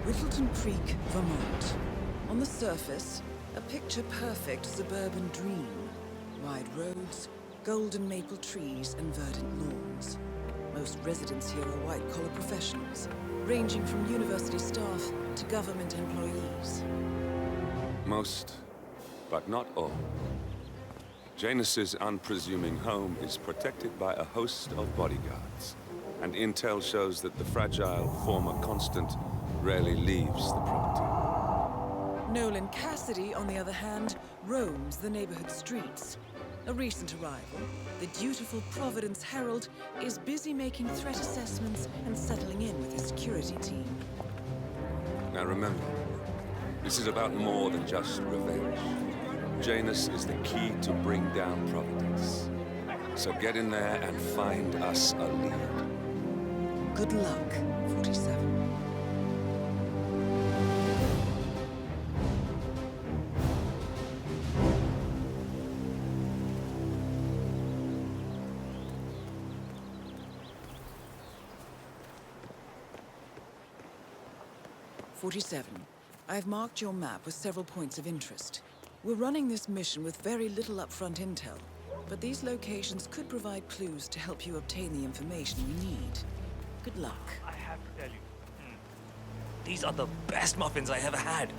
Whittleton Creek, Vermont. On the surface, a picture-perfect suburban dream. Wide roads, golden maple trees, and verdant lawns. Most residents here are white-collar professionals, ranging from university staff to government employees. Most, but not all. Janus's unpresuming home is protected by a host of bodyguards, and intel shows that the fragile former constant rarely leaves the property. Nolan Cassidy, on the other hand, roams the neighborhood streets. A recent arrival, the dutiful Providence Herald is busy making threat assessments and settling in with his security team. Now remember, this is about more than just revenge. Janus is the key to bring down Providence. So get in there and find us a lead. Good luck, 47. I've marked your map with several points of interest. We're running this mission with very little upfront intel, but these locations could provide clues to help you obtain the information you need. Good luck. I have to tell you, these are the best muffins I ever had.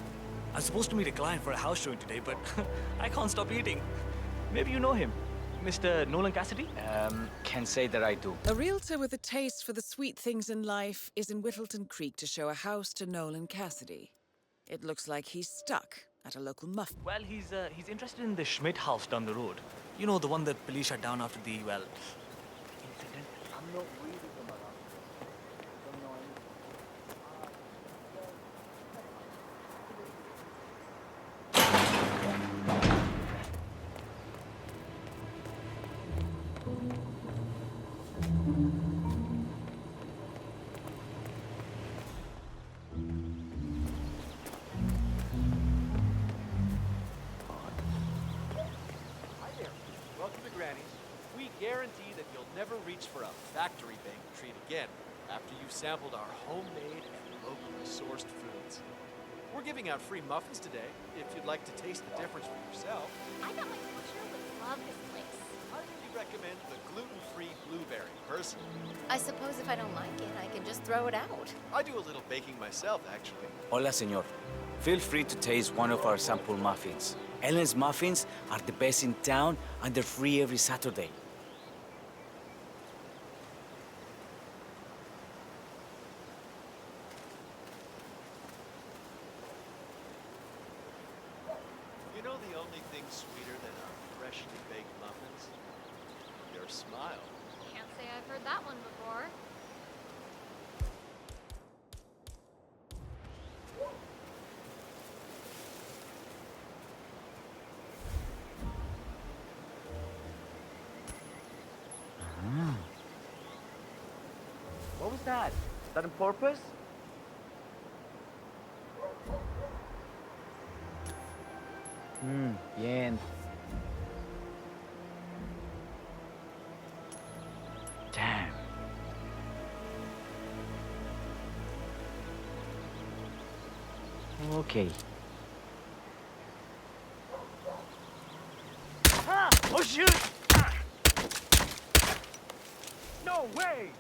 I'm supposed to meet a client for a house showing today, but I can't stop eating. Maybe you know him, Mr. Nolan Cassidy? Can't say that I do. A realtor with a taste for the sweet things in life is in Whittleton Creek to show a house to Nolan Cassidy. It looks like he's stuck at a local muffin. Well, he's interested in the Schmidt house down the road. You know, the one that police shut down after the, incident. I'm not reading about guarantee that you'll never reach for a factory baked treat again after you've sampled our homemade and locally sourced foods. We're giving out free muffins today, if you'd like to taste the difference for yourself. I bet my butcher would love this place. I really recommend the gluten-free blueberry, personally. I suppose if I don't like it, I can just throw it out. I do a little baking myself, actually. Hola, señor. Feel free to taste one of our sample muffins. Ellen's muffins are the best in town, and they're free every Saturday. You know the only thing sweeter than our freshly baked muffins? Your smile. Can't say I've heard that one before. What was that? Is that on purpose? Bien. Damn. Okay. Ah! Oh, shoot! No way!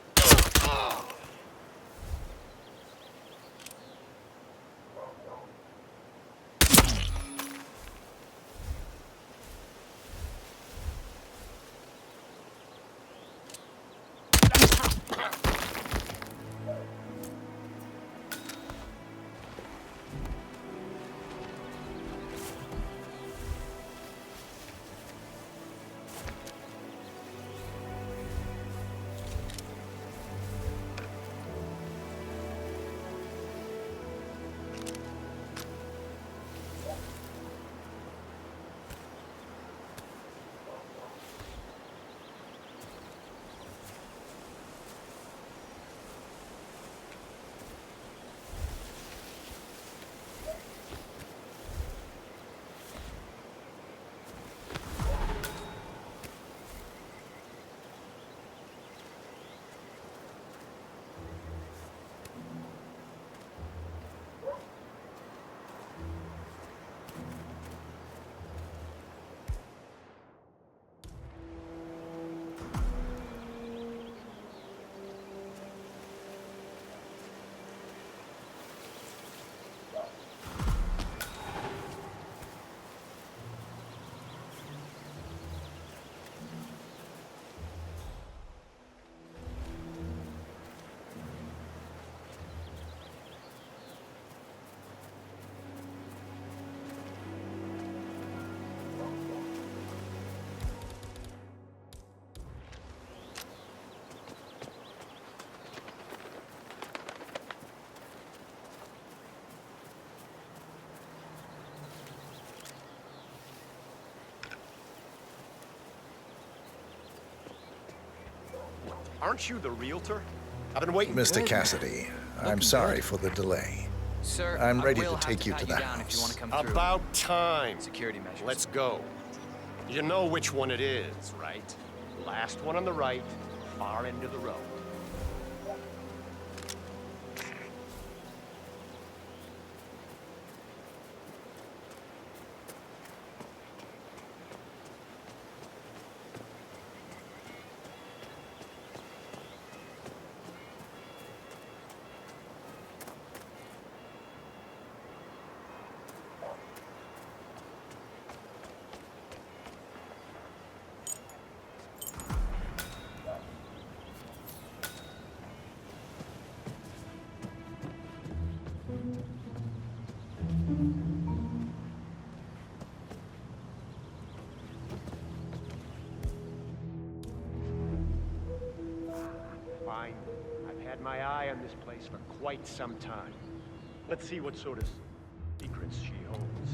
Aren't you the realtor? I've been waiting. Mr. Cassidy, I'm sorry for the delay. Sir, I'm ready I will to take have you pat to the down if you want house. to come through. About time. Security measures. Let's go. You know which one it is, right? Last one on the right, far end of the road. Fine. I've had my eye on this place for quite some time. Let's see what sort of secrets she holds.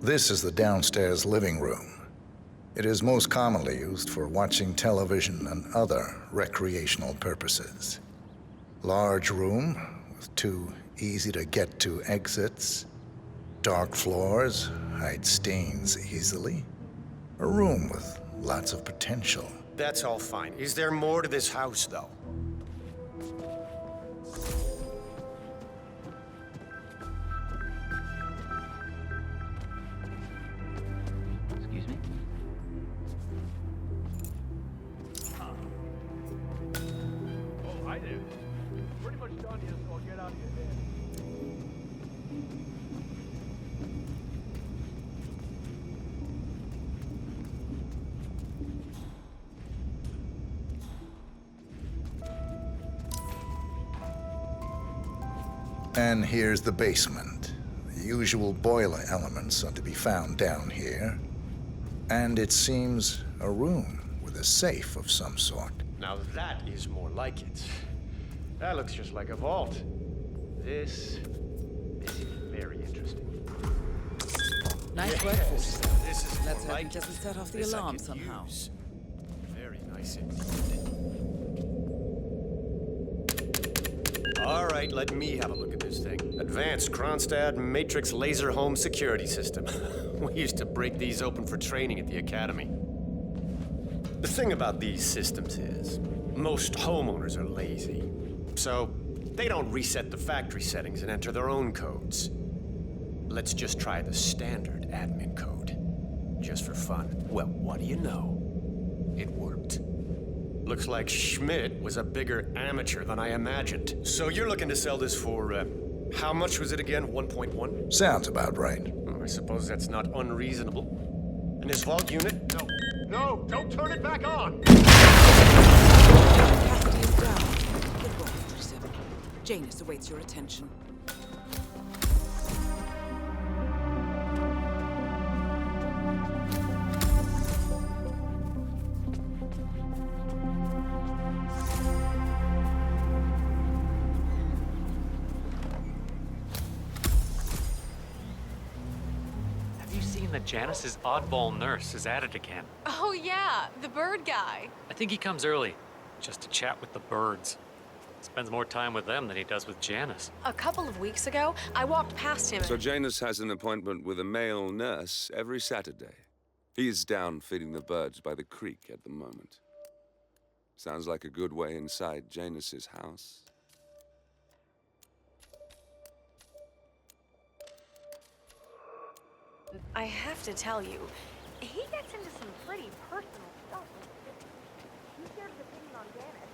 This is the downstairs living room. It is most commonly used for watching television and other recreational purposes. Large room with 2 easy-to-get-to exits. Dark floors hide stains easily. A room with lots of potential. That's all fine. Is there more to this house, though? Excuse me? Oh, hi there. Pretty much done here, so I'll get out of your head. And here's the basement. The usual boiler elements are to be found down here. And it seems a room with a safe of some sort. Now that is more like it. That looks just like a vault. This is very interesting. Nice work, Yes, 47. this is Let's more hope like it doesn't set off the This I alarm could somehow. use. Very nice indeed. All right, let me have a look at this thing. Advanced Kronstadt Matrix Laser Home Security System. We used to break these open for training at the academy. The thing about these systems is, most homeowners are lazy. So, they don't reset the factory settings and enter their own codes. Let's just try the standard admin code. Just for fun. Well, what do you know? It worked. Looks like Schmidt was a bigger amateur than I imagined. So you're looking to sell this for, how much was it again? 1.1? Sounds about right. I suppose that's not unreasonable. And this vault unit? No, don't turn it back on! Cassidy is down. Good work, 47. Janus awaits your attention. Have you seen that Janus's oddball nurse is at it again? Oh yeah, the bird guy. I think he comes early, just to chat with the birds. Spends more time with them than he does with Janus. A couple of weeks ago, I walked past him. So Janus has an appointment with a male nurse every Saturday. He's down feeding the birds by the creek at the moment. Sounds like a good way inside Janus's house. I have to tell you, He gets into some pretty personal stuff. He shares his opinion on Janus.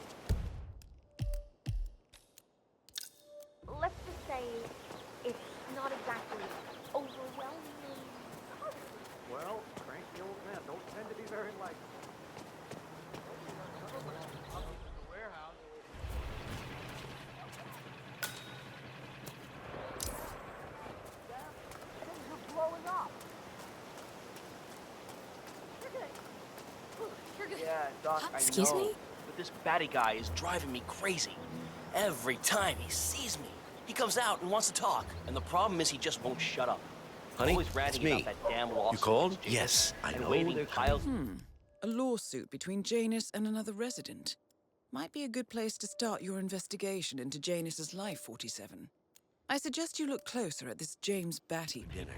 Let's just say it's not exactly overwhelmingly positive. Well, cranky old men don't tend to be very likable. Yeah, Doc, I Excuse know. me? But this batty guy is driving me crazy. Every time he sees me, he comes out and wants to talk. And the problem is he just won't shut up. Honey, Always it's ranting me. about that damn lawsuit. You called? against Janus Yes, I and know waving they're piles. A lawsuit between Janus and another resident. Might be a good place to start your investigation into Janus's life, 47. I suggest you look closer at this James Batty. Dinner.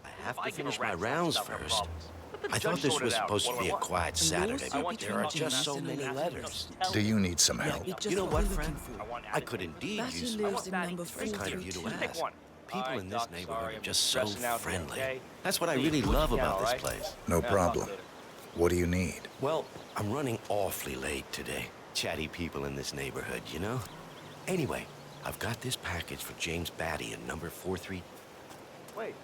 I have I to give a finish my rat's rounds about her first. problems. Let the I judge thought this sort was it out. supposed to What be do I a want? quiet A Saturday, lawsuit but between there are Janus just so and many another letters. resident. Do you need some Might help? be just You know what what, we're friend? looking for. I could indeed Batty use some lives help. in number Very kind of you to 432. ask. People Alright, in this Doc, neighborhood sorry, are I'm just so stressing out here, friendly. okay? That's what I Please, really do what love you can, about this alright? place. No Yeah, I'll talk problem. later. What do you need? Well, I'm running awfully late today. Chatty people in this neighborhood, you know? Anyway, I've got this package for James Batty in number 43. Wait,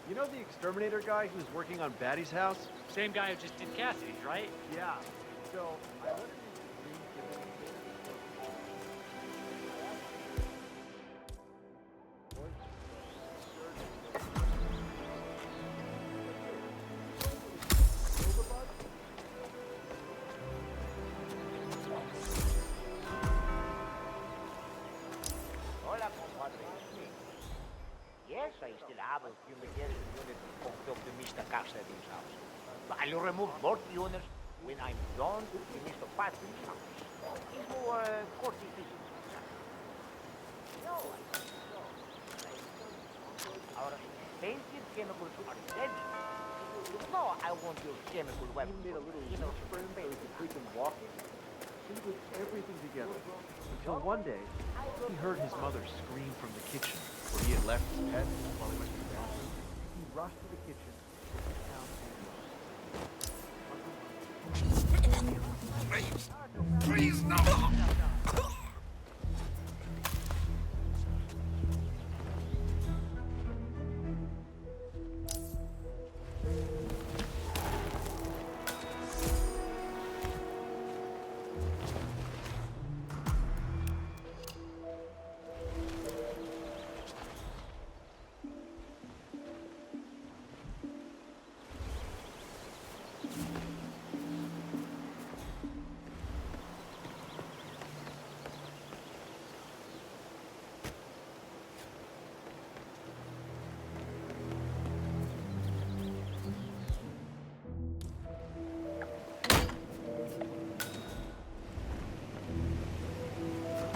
you know the exterminator guy who's working on Batty's house? Same guy who just did Cassidy's, right? Yeah. So, I wondered Hola, compadre. Yes, I still have a fumigation unit hooked up to Mr. Cassidy's house. But I'll remove both units when I'm done to Mr. Patrick's house. He's more courtly business. No, I don't know. Our expensive chemicals are deadly. No, I want your chemical weapons. he made a little spring so he could freaking walk it. He did everything together. Until one day, he heard his mother scream from the kitchen where he had left his pet while he went to the bathroom. He rushed to the kitchen and found Please, no!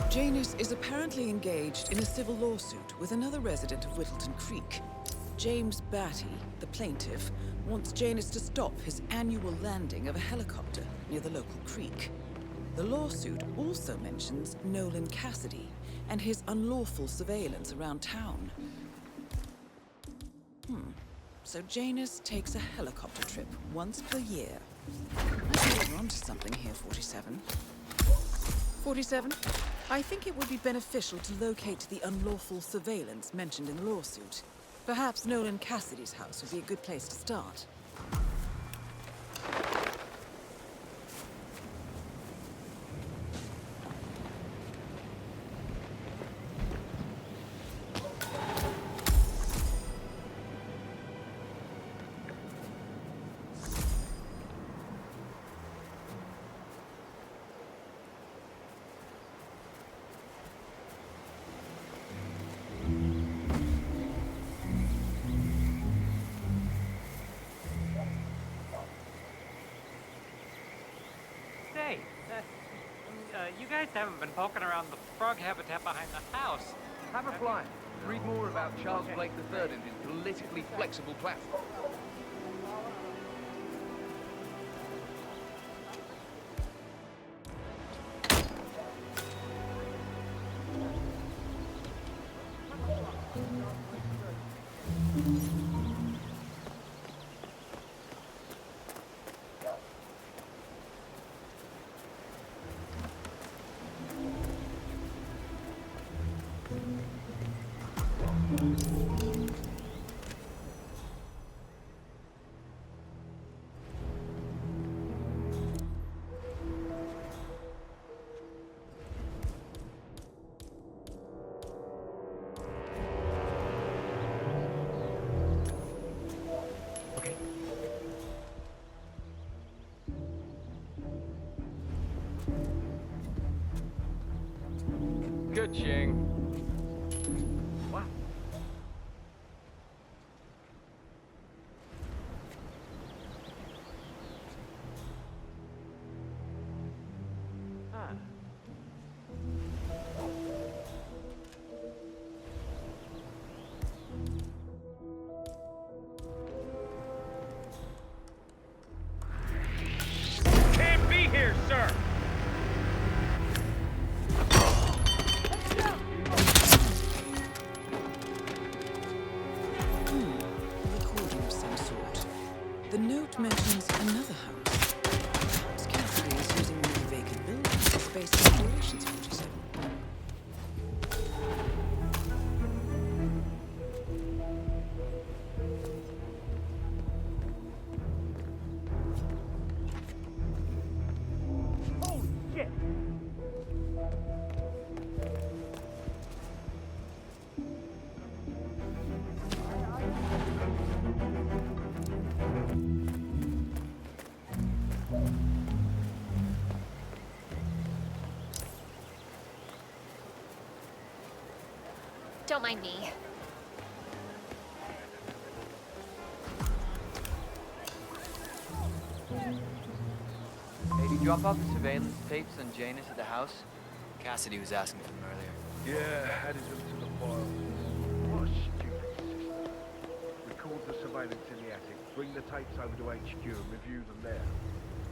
Janus is apparently engaged in a civil lawsuit with another resident of Whittleton Creek. James Batty, the plaintiff, wants Janus to stop his annual landing of a helicopter near the local creek. The lawsuit also mentions Nolan Cassidy and his unlawful surveillance around town. So Janus takes a helicopter trip once per year. I think we're onto something here, 47. 47, I think it would be beneficial to locate the unlawful surveillance mentioned in the lawsuit. Perhaps Nolan Cassidy's house would be a good place to start. Say, you guys haven't been poking around the frog habitat behind the house. Have a blind. Read more about Charles Blake III and his politically flexible platform. Good, Ching. Wow. Can't be here, sir! A recording of some sort. The note mentions another house. Perhaps Cassidy is using the new vacant building as space for operations 47. Holy shit! Don't mind me. Hey, did you drop off the surveillance tapes on Janus at the house? Cassidy was asking for them earlier. Yeah, added them to the file. What a stupid system. Record the surveillance in the attic, bring the tapes over to HQ and review them there.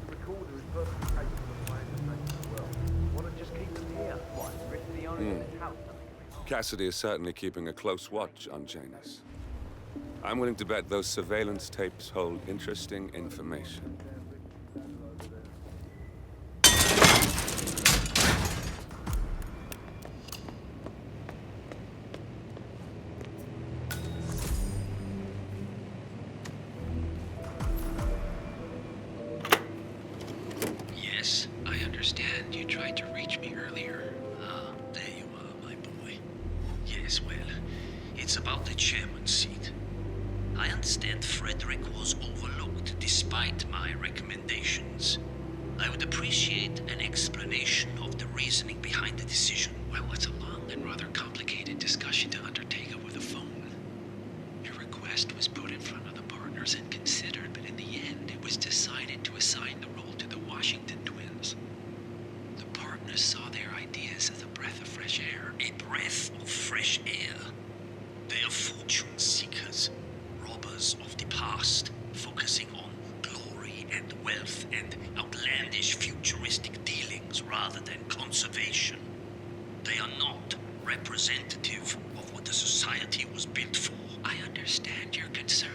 The recorder is perfectly capable of playing the tapes as well. Why not just keep them here? What, risk the owner of this house? Cassidy is certainly keeping a close watch on Janus. I'm willing to bet those surveillance tapes hold interesting information. Yes, I understand you tried to reach me earlier. Ah, there you are, my boy. Yes, well, it's about the chairman's seat. I understand Frederick was overlooked despite my recommendations. I would appreciate an explanation of the reasoning behind the decision. Well, it's a long and rather complicated discussion to undertake over the phone. Your request was put in front of the partners and considered, but in the end, it was decided to assign the role to the Washington twins. The partners saw their ideas as a breath of fresh air. A breath of fresh air. They are fortune seekers, robbers of the past, focusing on glory and wealth and outlandish futuristic dealings rather than conservation. They are not representative of what the society was built for. I understand your concern.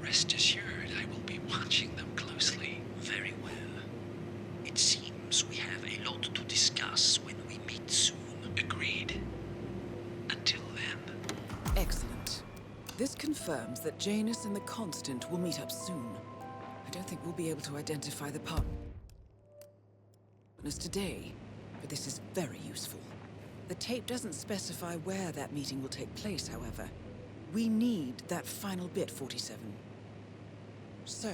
Rest assured, I will be watching them closely. Very well. It seems we have a lot to discuss when we meet soon. Agreed. Until then. Excellent. This confirms that Janus and the Constant will meet up soon. I don't think we'll be able to identify the partners today, but this is very useful. The tape doesn't specify where that meeting will take place, however. We need that final bit, 47. So,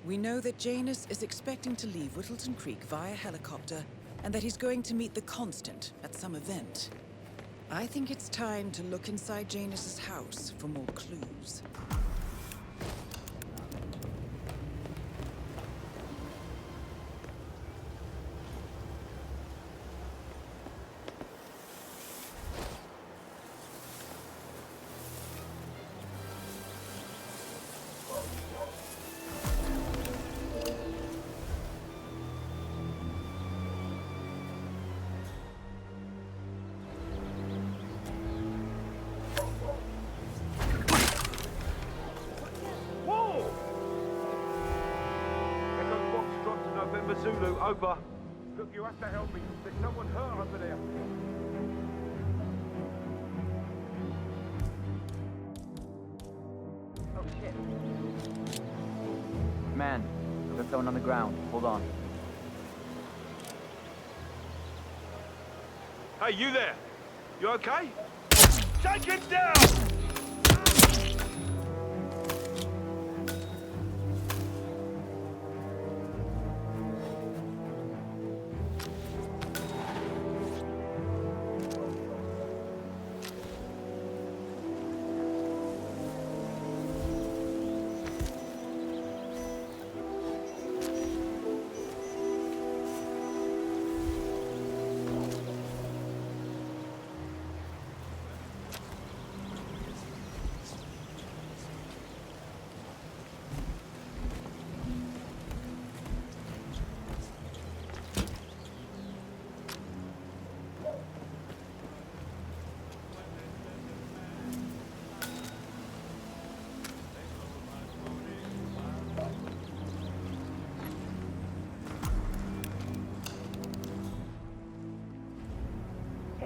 we know that Janus is expecting to leave Whittleton Creek via helicopter, and that he's going to meet the Constant at some event. I think it's time to look inside Janus's house for more clues. Zulu, over. Look, you have to help me. There's someone hurt over there. Oh, shit. Man, there's someone on the ground. Hold on. Hey, you there? You okay? Take it down!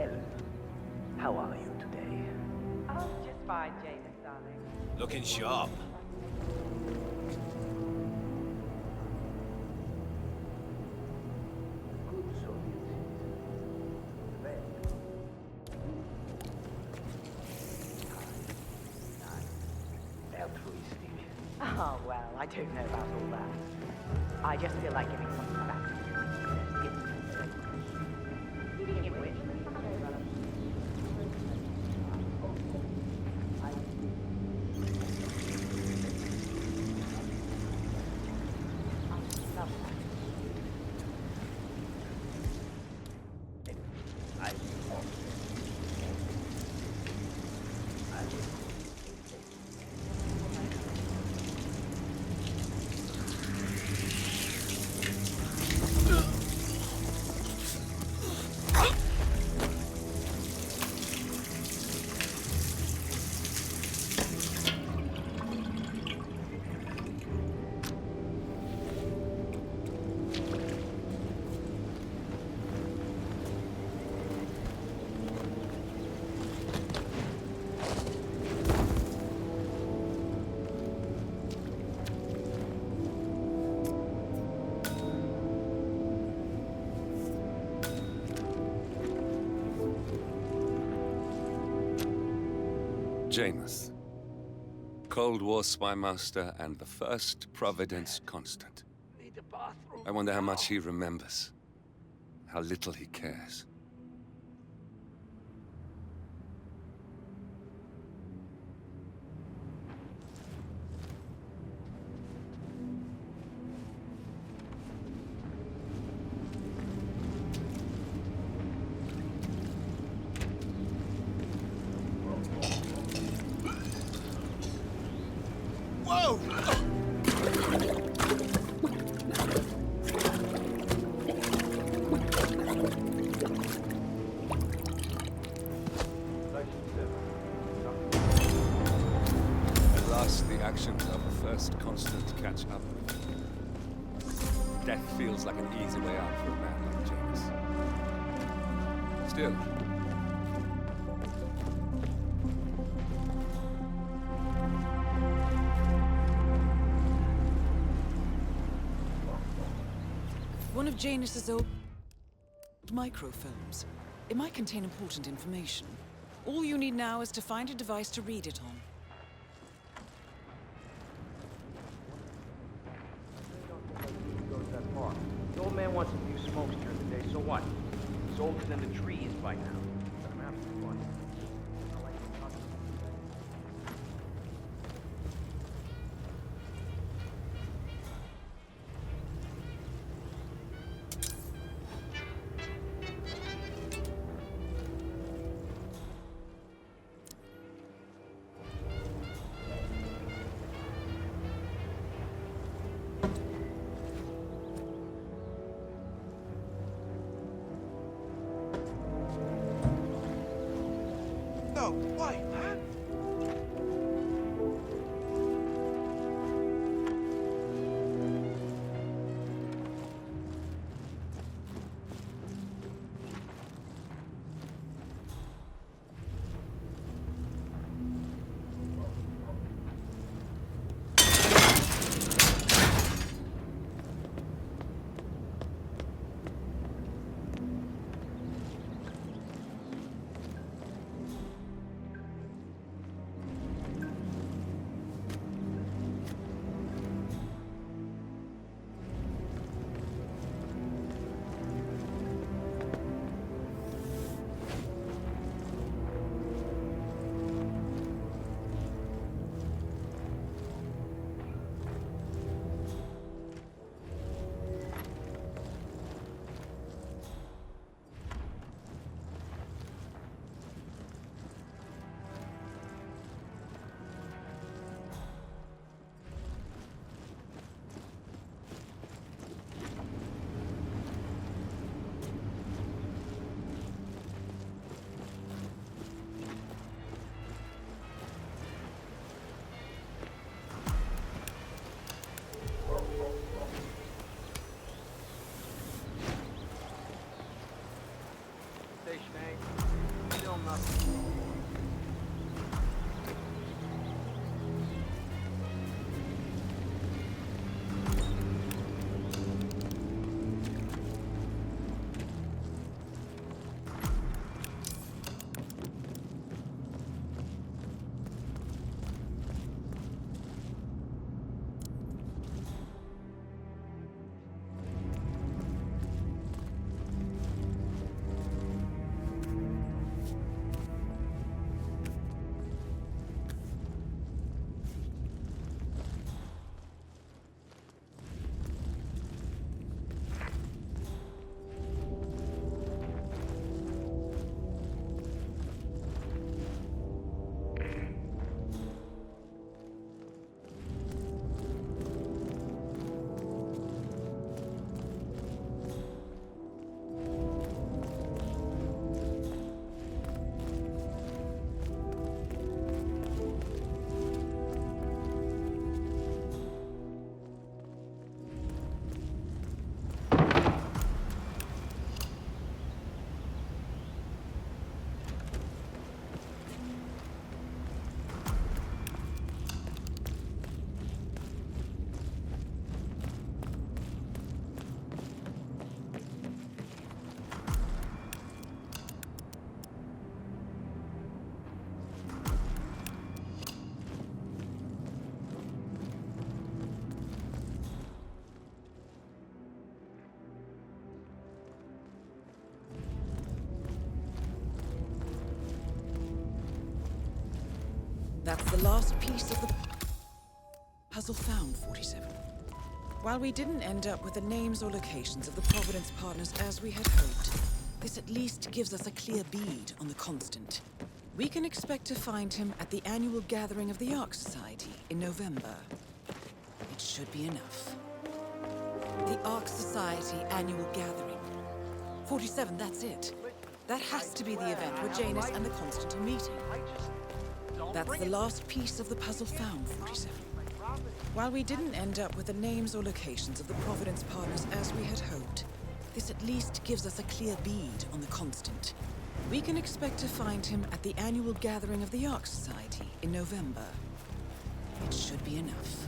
Ellen, how are you today? Oh, just fine, Janus, darling. Looking sharp. Good Soviet citizen. Red. Altruistic. Oh, well, I don't know about all that. I just feel like giving something back. Speaking of which, Janus. Cold War spy master and the first Providence constant. I wonder how much he remembers. How little he cares. Whoa! At last, the actions of the first constant catch up with me. Death feels like an easy way out for a man like Janus. Still, one of Janus's old microfilms. It might contain important information. All you need now is to find a device to read it on. Goes that far. The old man wants a few smokes during the day, so what? He's older than the trees by now. Let him have some fun. I like to talk to him. No, wait, man. That's the last piece of the puzzle found, 47. While we didn't end up with the names or locations of the Providence partners as we had hoped, this at least gives us a clear bead on the Constant. We can expect to find him at the annual gathering of the Ark Society in November. It should be enough. The Ark Society annual gathering. 47, that's it. That has to be the event where Janus and the Constant are meeting. That's the last piece of the puzzle found, 47. While we didn't end up with the names or locations of the Providence partners as we had hoped, this at least gives us a clear bead on the Constant. We can expect to find him at the annual gathering of the Ark Society in November. It should be enough.